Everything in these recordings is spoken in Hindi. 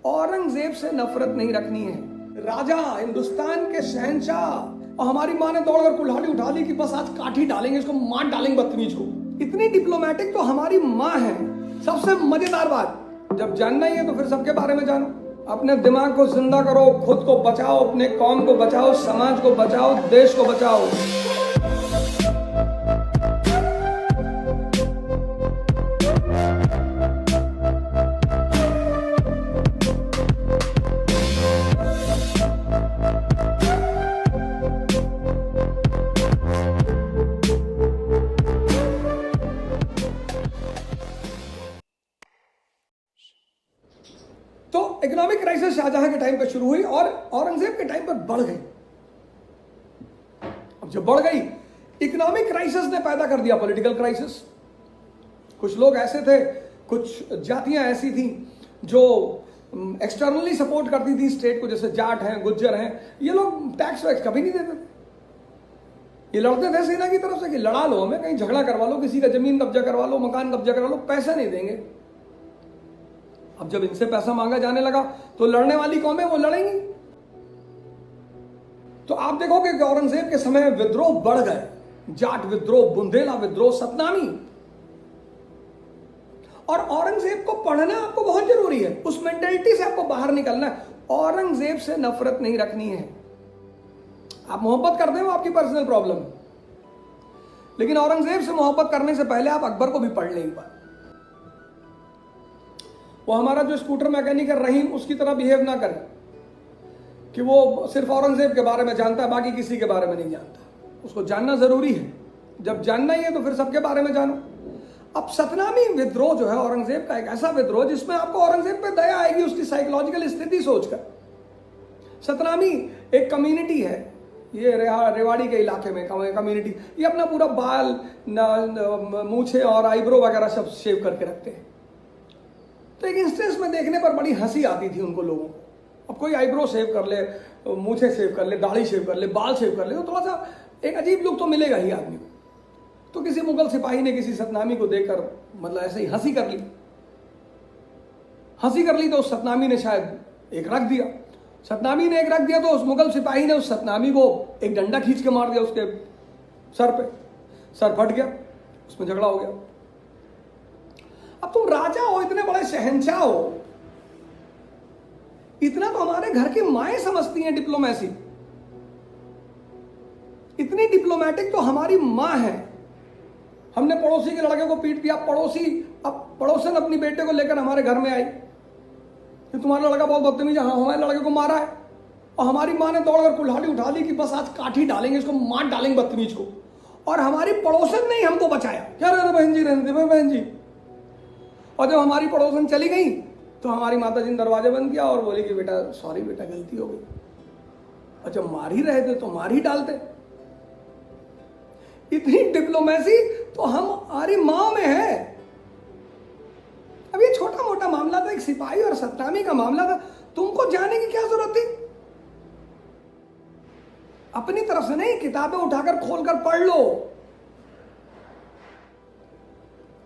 औरंगजेब से नफरत नहीं रखनी है। राजा, हिंदुस्तान के शहंशाह, और हमारी माँ ने दौड़कर कुल्हाड़ी उठा ली कि बस आज काठी डालेंगे इसको, मार डालेंगे बदतमीज को। इतनी डिप्लोमेटिक तो हमारी माँ है। सबसे मजेदार बात, जब जानना ही है तो फिर सबके बारे में जानो। अपने दिमाग को जिंदा करो, खुद को बचाओ, अपने कौम को बचाओ, समाज को बचाओ, देश को बचाओ। तो इकोनॉमिक क्राइसिस शाहजहां के टाइम पर शुरू हुई और औरंगजेब के टाइम पर बढ़ गई। अब जब बढ़ गई, इकोनॉमिक क्राइसिस ने पैदा कर दिया पॉलिटिकल क्राइसिस। कुछ लोग ऐसे थे, कुछ जातियां ऐसी थी जो एक्सटर्नली सपोर्ट करती थी स्टेट को, जैसे जाट हैं, गुज्जर हैं। ये लोग टैक्स वैक्स कभी नहीं देते थे। ये लड़ते थे सेना की तरफ से कि लड़ा लो, हमें कहीं झगड़ा करवा लो, किसी का जमीन कब्जा करवा लो, मकान कब्जा करवा लो, पैसा नहीं देंगे। अब जब इनसे पैसा मांगा जाने लगा तो लड़ने वाली कौमें वो लड़ेंगी। तो आप देखोगे कि औरंगजेब के समय विद्रोह बढ़ गए। जाट विद्रोह, बुंदेला विद्रोह, सतनामी। और औरंगजेब को पढ़ना आपको बहुत जरूरी है। उस मेंटेलिटी से आपको बाहर निकलना है। औरंगजेब से नफरत नहीं रखनी है। आप मोहब्बत करते हो, आपकी पर्सनल प्रॉब्लम है, लेकिन औरंगजेब से मोहब्बत करने से पहले आप अकबर को भी पढ़ लें एक बार। वो हमारा जो स्कूटर मैकेनिक है रहीम, उसकी तरह बिहेव ना करे कि वो सिर्फ औरंगजेब के बारे में जानता है, बाकी किसी के बारे में नहीं जानता। उसको जानना जरूरी है। जब जानना ही है तो फिर सबके बारे में जानो। अब सतनामी विद्रोह जो है औरंगजेब का, एक ऐसा विद्रोह जिसमें आपको औरंगजेब पे दया आएगी उसकी साइकोलॉजिकल स्थिति सोचकर। सतनामी एक कम्युनिटी है, ये रेवाड़ी के इलाके में कम्युनिटी। ये अपना पूरा बाल, मूछे और आईब्रो वगैरह सब शेव करके रखते हैं। तो एक इंस्टेंस में देखने पर बड़ी हंसी आती थी उनको लोगों को। अब कोई आईब्रो शेव कर ले, मूछे शेव कर ले, दाढ़ी शेव कर ले, बाल शेव कर ले, तो थोड़ा सा एक अजीब लुक तो मिलेगा ही आदमी को। तो किसी मुगल सिपाही ने किसी सतनामी को देखकर मतलब ऐसे ही हंसी कर ली। हंसी कर ली तो उस सतनामी ने शायद एक रख दिया। सतनामी ने एक रख दिया तो उस मुगल सिपाही ने उस सतनामी को एक डंडा खींच के मार दिया उसके सर पे। सर फट गया, उसमें झगड़ा हो गया। अब तुम राजा हो, इतने बड़े शहंशाह हो, इतना तो हमारे घर की माएं समझती हैं डिप्लोमेसी। इतनी डिप्लोमेटिक तो हमारी मां है। हमने पड़ोसी के लड़के को पीट दिया। पड़ोसन अपनी बेटे को लेकर हमारे घर में आई कि तुम्हारा लड़का बहुत बदतमीज है, हाँ हमारे लड़के को मारा है। और हमारी मां ने दौड़कर कुल्हाड़ी उठा ली कि बस आज काठी डालेंगे इसको, मार डालेंगे बदतमीज को। और हमारी पड़ोसन ने ही हमको बचाया। क्या रहे बहन जी, रहने दे बहन जी। और जब हमारी पड़ोसन चली गई तो हमारी माता जी ने दरवाजा बंद किया और बोली कि बेटा सॉरी बेटा, गलती हो गई। और जब मार ही रहे थे तो मार ही डालते। इतनी डिप्लोमेसी तो हमारी माँ में है। अब ये छोटा मोटा मामला था, एक सिपाही और सतनामी का मामला था, तुमको जाने की क्या जरूरत थी? अपनी तरफ से नहीं, किताबें उठाकर खोलकर पढ़ लो।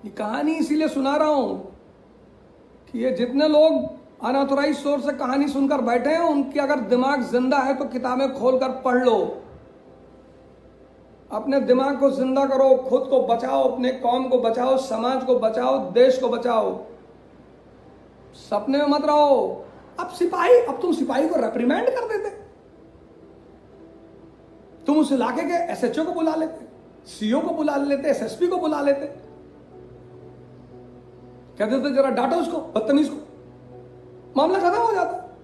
ये कहानी इसीलिए सुना रहा हूं कि ये जितने लोग अनऑथोराइज्ड सोर्स से कहानी सुनकर बैठे हैं, उनकी अगर दिमाग जिंदा है तो किताबें खोलकर पढ़ लो। अपने दिमाग को जिंदा करो, खुद को बचाओ, अपने कौम को बचाओ, समाज को बचाओ, देश को बचाओ। सपने में मत रहो। अब तुम सिपाही को रेप्रिमेंड कर देते। तुम उस इलाके के एसएचओ को बुला लेते, सीओ को बुला लेते, एसएसपी को बुला लेते, कहते थे जरा डांटो उसको, बदतमीज को, मामला खत्म हो जाता।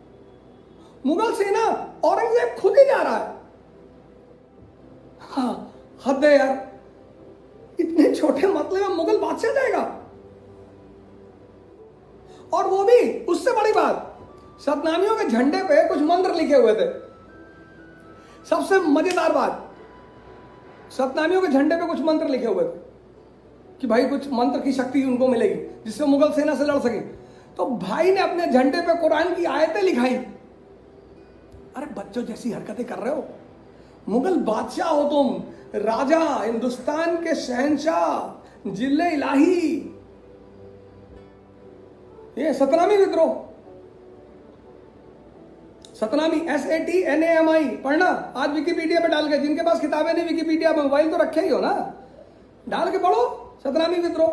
मुगल सेना, औरंगजेब खुद ही जा रहा है। हाँ, हद है यार, इतने छोटे मसले में मुगल बादशाह जाएगा। और वो भी उससे बड़ी बात, सतनामियों के झंडे पे कुछ मंत्र लिखे हुए थे। सबसे मजेदार बात, सतनामियों के झंडे पे कुछ मंत्र लिखे हुए थे कि भाई कुछ मंत्र की शक्ति उनको मिलेगी जिससे मुगल सेना से लड़ सके। तो भाई ने अपने झंडे पे कुरान की आयतें लिखाई। अरे बच्चों जैसी हरकतें कर रहे हो। मुगल बादशाह हो तुम, राजा, हिंदुस्तान के शहंशाह, जिले इलाही। ये सतनामी विद्रोह। सतनामी SATNAMI पढ़ना। आज विकिपीडिया पे डाल के, जिनके पास किताबें नहीं विकिपीडिया में मोबाइल तो रखे ही हो ना, डाल के पढ़ो सतनामी विद्रोह।